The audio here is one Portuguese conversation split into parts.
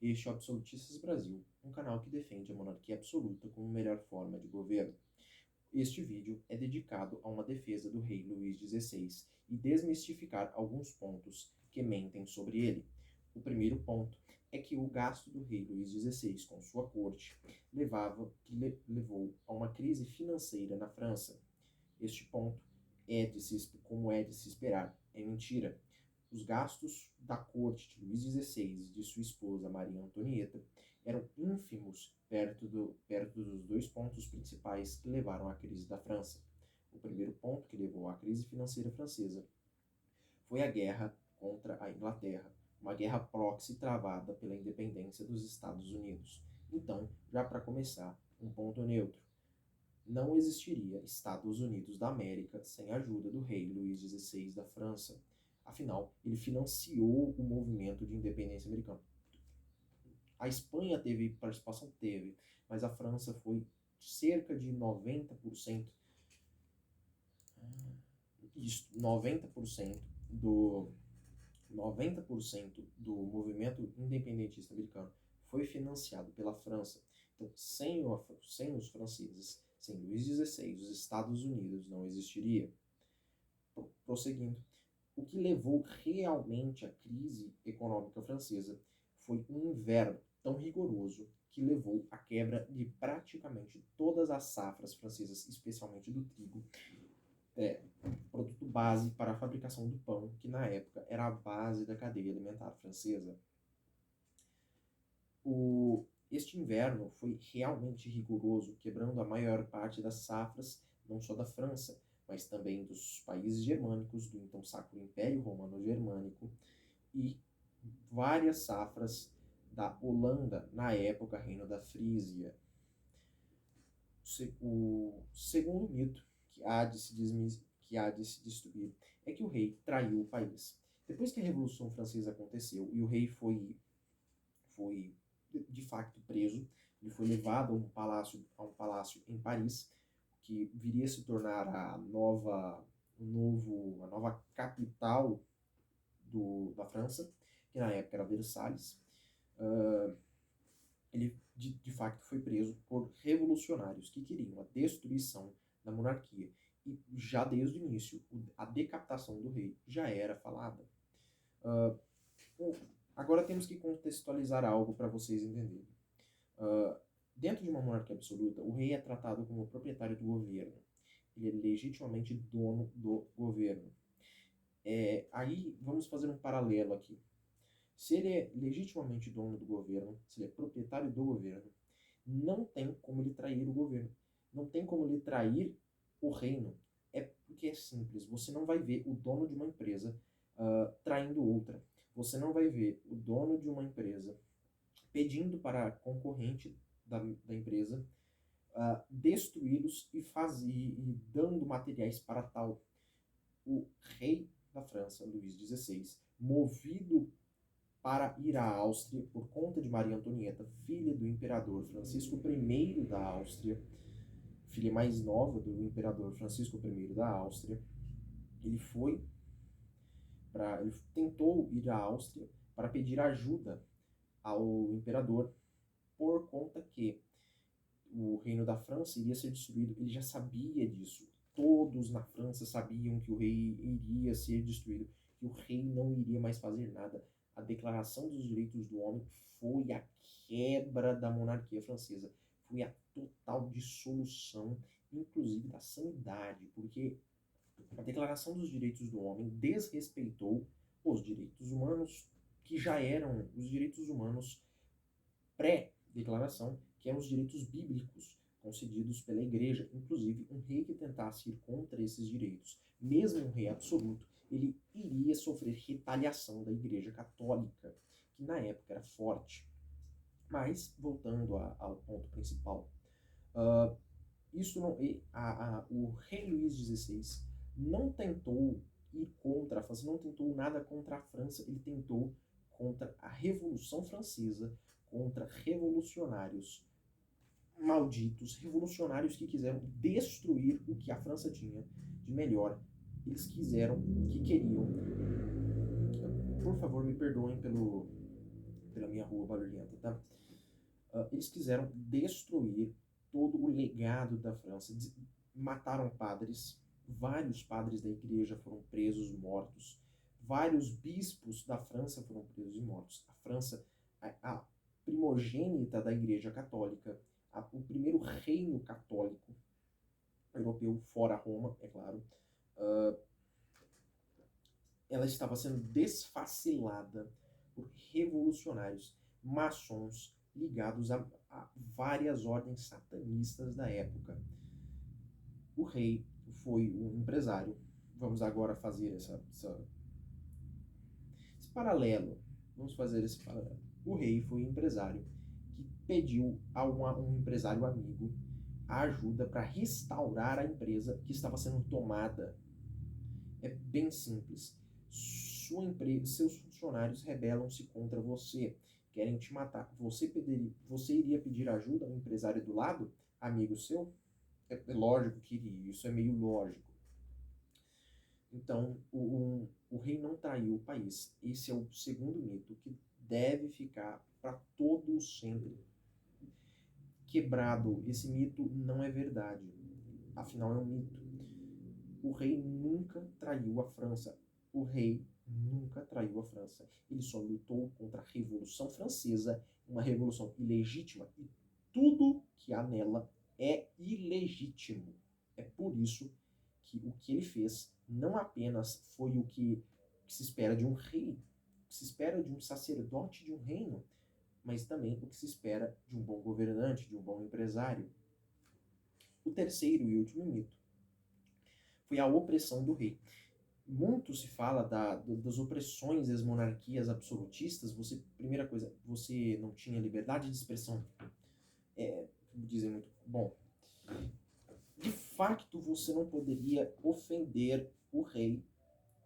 Este é o Absolutistas Brasil, um canal que defende a monarquia absoluta como melhor forma de governo. Este vídeo é dedicado a uma defesa do rei Luís XVI e desmistificar alguns pontos que mentem sobre ele. O primeiro ponto é que o gasto do rei Luís XVI com sua corte levou a uma crise financeira na França. Este ponto, como é de se esperar, é mentira. Os gastos da corte de Luís XVI e de sua esposa Maria Antonieta eram ínfimos perto dos dois pontos principais que levaram à crise da França. O primeiro ponto que levou à crise financeira francesa foi a guerra contra a Inglaterra, uma guerra proxy travada pela independência dos Estados Unidos. Então, já para começar, um ponto neutro. Não existiria Estados Unidos da América sem a ajuda do rei Luís XVI da França. Afinal, ele financiou o movimento de independência americano. A Espanha teve participação? Teve, mas a França foi cerca de 90%, isso, 90% do movimento independentista americano foi financiado pela França. Então, sem os franceses, sem Luís XVI, os Estados Unidos não existiria. Prosseguindo, o que levou realmente à crise econômica francesa foi um inverno tão rigoroso que levou à quebra de praticamente todas as safras francesas, especialmente do trigo, produto base para a fabricação do pão, que na época era a base da cadeia alimentar francesa. Este inverno foi realmente rigoroso, quebrando a maior parte das safras, não só da França, mas também dos países germânicos, do então Sacro Império Romano-Germânico, e várias safras da Holanda, na época Reino da Frísia. O segundo mito que há de se destruir é que o rei traiu o país. Depois que a Revolução Francesa aconteceu e o rei foi de facto preso, ele foi levado a um palácio em Paris, que viria a se tornar a nova capital da França, que na época era Versalhes. Ele de facto foi preso por revolucionários que queriam a destruição da monarquia. E já desde o início, a decapitação do rei já era falada. Agora temos que contextualizar algo para vocês entenderem. Dentro de uma monarquia absoluta, o rei é tratado como proprietário do governo. Ele é legitimamente dono do governo. Aí vamos fazer um paralelo aqui. Se ele é legitimamente dono do governo, se ele é proprietário do governo, não tem como ele trair o governo. Não tem como ele trair o reino. É porque é simples. Você não vai ver o dono de uma empresa traindo outra. Você não vai ver o dono de uma empresa pedindo para a concorrente da empresa destruí-los e dando materiais para tal. O rei da França, Luís XVI, movido para ir à Áustria por conta de Maria Antonieta, filha do imperador Francisco I da Áustria, filha mais nova do imperador Francisco I da Áustria. Ele tentou ir à Áustria para pedir ajuda ao imperador, por conta que o reino da França iria ser destruído. Ele já sabia disso. Todos na França sabiam que o rei iria ser destruído, que o rei não iria mais fazer nada. A Declaração dos Direitos do Homem foi a quebra da monarquia francesa, foi a total dissolução, inclusive da sanidade, porque a Declaração dos Direitos do Homem desrespeitou os direitos humanos que já eram os direitos humanos pré-declaração, que eram os direitos bíblicos concedidos pela igreja. Inclusive, um rei que tentasse ir contra esses direitos, mesmo um rei absoluto, ele iria sofrer retaliação da igreja católica, que na época era forte. Mas, voltando ao ponto principal, o rei Luís XVI não tentou ir contra a França, não tentou nada contra a França, ele tentou contra a Revolução Francesa, contra revolucionários malditos, revolucionários que quiseram destruir o que a França tinha de melhor. Eles queriam... Por favor, me perdoem pela minha rua barulhenta, tá? Eles quiseram destruir todo o legado da França. Mataram padres, vários padres da igreja foram presos, mortos. Vários bispos da França foram presos e mortos. A França, a primogênita da Igreja Católica, o primeiro reino católico europeu, fora Roma, é claro, ela estava sendo desfacilada por revolucionários maçons ligados a várias ordens satanistas da época. O rei foi um empresário. Vamos agora fazer esse paralelo. Vamos fazer esse paralelo. O rei foi um empresário que pediu a um empresário amigo a ajuda para restaurar a empresa que estava sendo tomada. É bem simples. Sua empresa, seus funcionários rebelam-se contra você, querem te matar. Você iria pedir ajuda ao empresário do lado, amigo seu? É lógico que iria, isso é meio lógico. Então, o rei não traiu o país. Esse é o segundo mito que deve ficar para todo sempre quebrado. Esse mito não é verdade. Afinal, é um mito. O rei nunca traiu a França. O rei nunca traiu a França. Ele só lutou contra a Revolução Francesa, uma revolução ilegítima, e tudo que há nela é ilegítimo. É por isso que o que ele fez não apenas foi o que se espera de um rei, o que se espera de um sacerdote de um reino, mas também o que se espera de um bom governante, de um bom empresário. O terceiro e último mito foi a opressão do rei. Muito se fala das opressões das monarquias absolutistas. Primeira coisa, você não tinha liberdade de expressão. Dizem muito, bom, de facto você não poderia ofender o rei.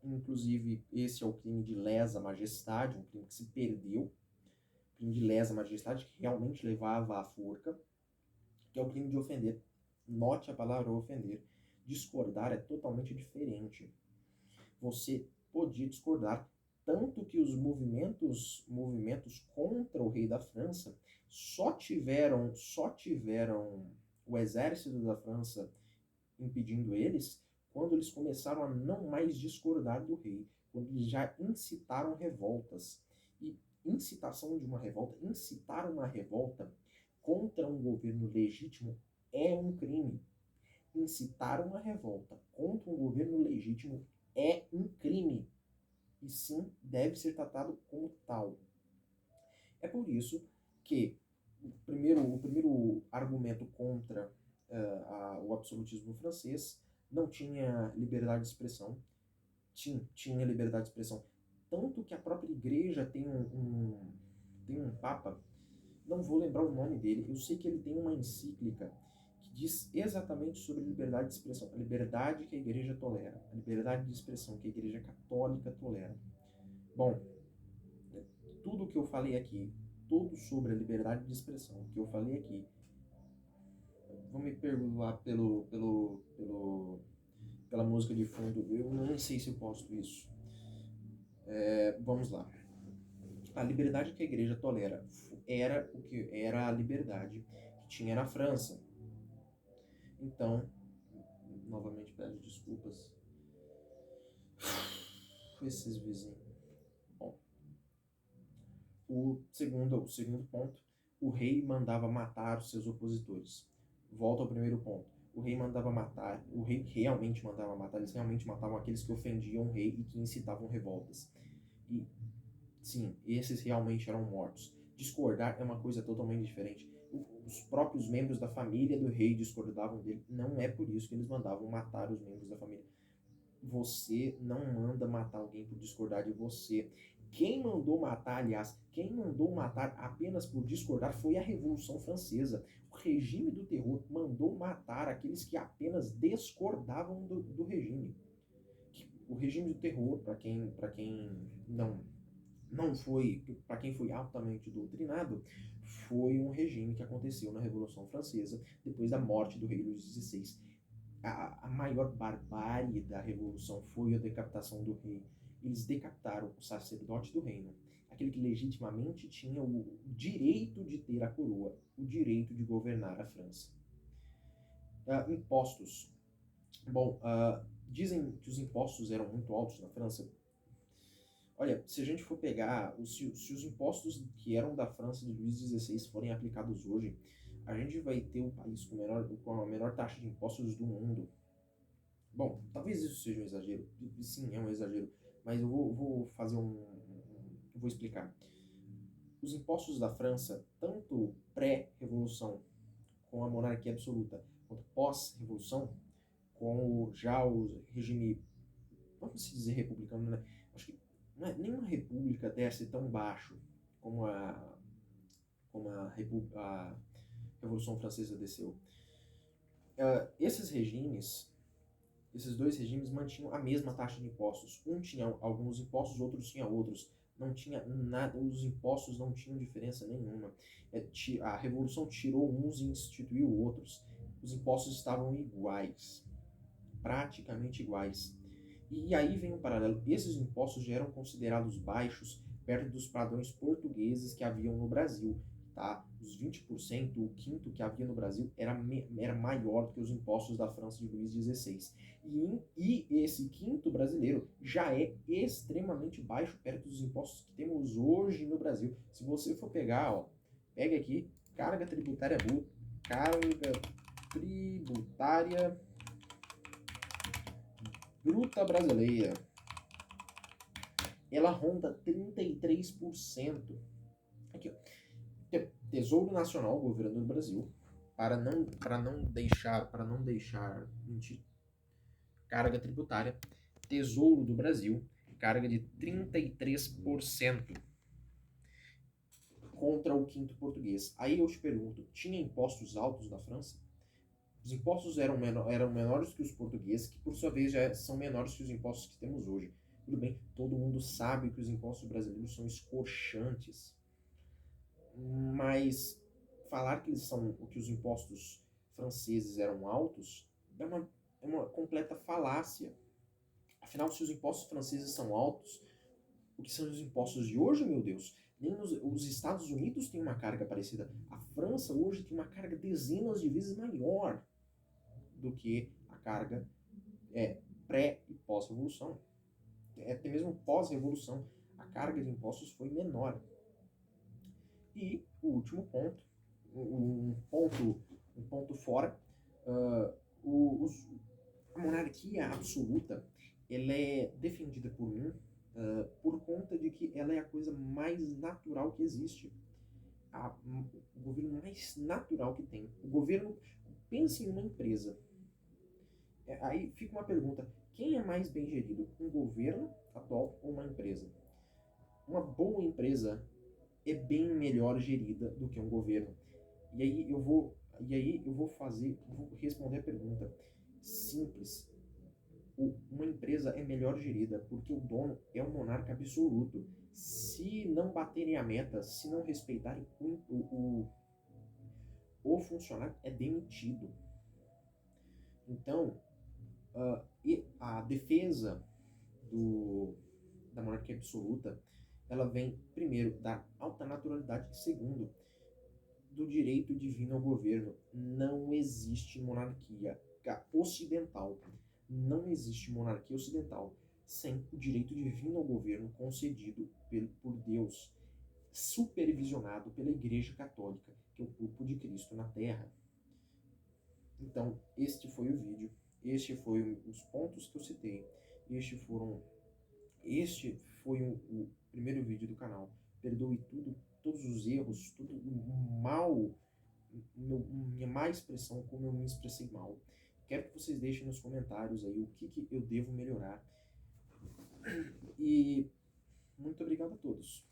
Inclusive, esse é o crime de lesa majestade, um crime que se perdeu. Crime de lesa majestade, que realmente levava à forca, que é o crime de ofender. Note a palavra ofender. Discordar é totalmente diferente. Você podia discordar, tanto que os movimentos contra o rei da França só tiveram o exército da França impedindo eles quando eles começaram a não mais discordar do rei, quando eles já incitaram revoltas. E incitar uma revolta contra um governo legítimo é um crime. Incitar uma revolta contra um governo legítimo é um crime. E sim, deve ser tratado como tal. É por isso que o primeiro argumento contra o absolutismo francês não tinha liberdade de expressão. Tinha liberdade de expressão. Tanto que a própria igreja tem um papa, não vou lembrar o nome dele, eu sei que ele tem uma encíclica que diz exatamente sobre liberdade de expressão, a liberdade que a igreja tolera, a liberdade de expressão que a igreja católica tolera. Bom, tudo que eu falei aqui, tudo sobre a liberdade de expressão que eu falei aqui, vão me perdoar pela música de fundo, eu nem sei se eu posto isso. Vamos lá. A liberdade que a igreja tolera era o que era a liberdade que tinha na França. Então, novamente peço desculpas. Esses vizinhos. Bom, o segundo ponto, o rei mandava matar os seus opositores. Volto ao primeiro ponto. O rei realmente mandava matar, eles realmente matavam aqueles que ofendiam o rei e que incitavam revoltas. E sim, esses realmente eram mortos. Discordar é uma coisa totalmente diferente. Os próprios membros da família do rei discordavam dele. Não é por isso que eles mandavam matar os membros da família. Você não manda matar alguém por discordar de você. Quem mandou matar apenas por discordar foi a Revolução Francesa. O regime do terror mandou matar aqueles que apenas discordavam do regime. O regime do terror, para quem não foi, para quem foi altamente doutrinado, foi um regime que aconteceu na Revolução Francesa, depois da morte do rei Luís XVI. A maior barbárie da Revolução foi a decapitação do rei. Eles decapitaram o sacerdote do reino, aquele que legitimamente tinha o direito de ter a coroa, o direito de governar a França. Impostos. Bom, dizem que os impostos eram muito altos na França. Olha, se a gente for pegar, se os impostos que eram da França de Luís XVI forem aplicados hoje, a gente vai ter o país com a menor taxa de impostos do mundo. Bom, talvez isso seja um exagero. Sim, é um exagero. Mas eu vou fazer vou explicar. Os impostos da França, tanto pré-revolução, com a monarquia absoluta, quanto pós-revolução, com já o regime, vamos se dizer republicano, né? Acho que nenhuma república deve ser tão baixo como a Revolução Francesa desceu. Esses dois regimes mantinham a mesma taxa de impostos. Um tinha alguns impostos, outros tinha outros. Não tinha nada, os impostos não tinham diferença nenhuma. A Revolução tirou uns e instituiu outros. Os impostos estavam iguais, praticamente iguais. E aí vem um paralelo. Esses impostos já eram considerados baixos perto dos padrões portugueses que haviam no Brasil. Tá? Os 20%, o quinto que havia no Brasil, era maior do que os impostos da França de Luís XVI. E esse quinto brasileiro já é extremamente baixo perto dos impostos que temos hoje no Brasil. Se você for pegar, ó, pega aqui, carga tributária bruta brasileira. Ela ronda 33%. Aqui, ó. Tesouro Nacional, governo do Brasil, para não deixar mentir, carga tributária, Tesouro do Brasil, carga de 33% contra o quinto português. Aí eu te pergunto, tinha impostos altos na França? Os impostos eram menores que os portugueses, que por sua vez já são menores que os impostos que temos hoje. Tudo bem, todo mundo sabe que os impostos brasileiros são escorchantes. Mas falar que os impostos franceses eram altos é uma completa falácia. Afinal, se os impostos franceses são altos, o que são os impostos de hoje, meu Deus? Nem os Estados Unidos têm uma carga parecida. A França hoje tem uma carga dezenas de vezes maior do que a carga pré e pós-revolução. Até mesmo pós-revolução, a carga de impostos foi menor. E o último ponto, um ponto fora, a monarquia absoluta, ela é defendida por mim por conta de que ela é a coisa mais natural que existe. O governo mais natural que tem. O governo, pense em uma empresa. Aí fica uma pergunta, quem é mais bem gerido? Um governo atual ou uma empresa? Uma boa empresa é bem melhor gerida do que um governo. E aí eu vou responder a pergunta simples. Uma empresa é melhor gerida porque o dono é um monarca absoluto. Se não baterem a meta, se não respeitarem o funcionário é demitido. Então, a defesa da monarquia absoluta, ela vem, primeiro, da alta naturalidade, e segundo, do direito divino ao governo. Não existe monarquia ocidental. Não existe monarquia ocidental sem o direito divino ao governo concedido por Deus, supervisionado pela Igreja Católica, que é o corpo de Cristo na Terra. Então, este foi o vídeo. Este foi os pontos que eu citei. Este foi o primeiro vídeo do canal. Perdoe todos os erros, todo o mal, minha má expressão, como eu me expressei mal. Quero que vocês deixem nos comentários aí o que eu devo melhorar. E muito obrigado a todos.